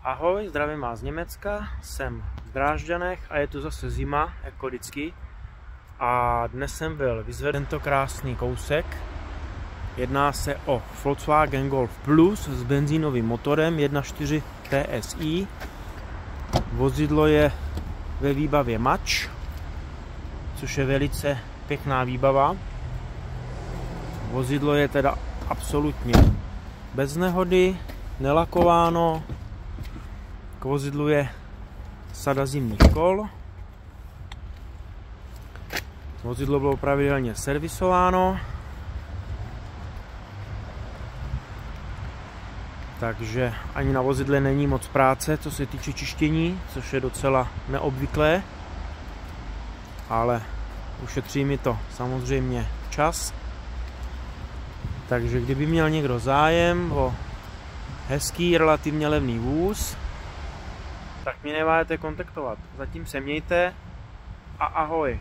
Ahoj, zdravím vás z Německa, jsem v Drážďanech a je tu zase zima, jako vždycky. A dnes jsem byl vyzveden tento krásný kousek. Jedná se o Volkswagen Golf Plus s benzínovým motorem 1.4 TSI. Vozidlo je ve výbavě Match, což je velice pěkná výbava. Vozidlo je teda absolutně bez nehody, nelakováno. K vozidlu je sada zimních kol. Vozidlo bylo pravidelně servisováno, takže ani na vozidle není moc práce, co se týče čištění, což je docela neobvyklé, ale ušetří mi to samozřejmě čas. Takže kdyby měl někdo zájem o hezký, relativně levný vůz, tak mě neváhejte kontaktovat. Zatím se mějte a ahoj.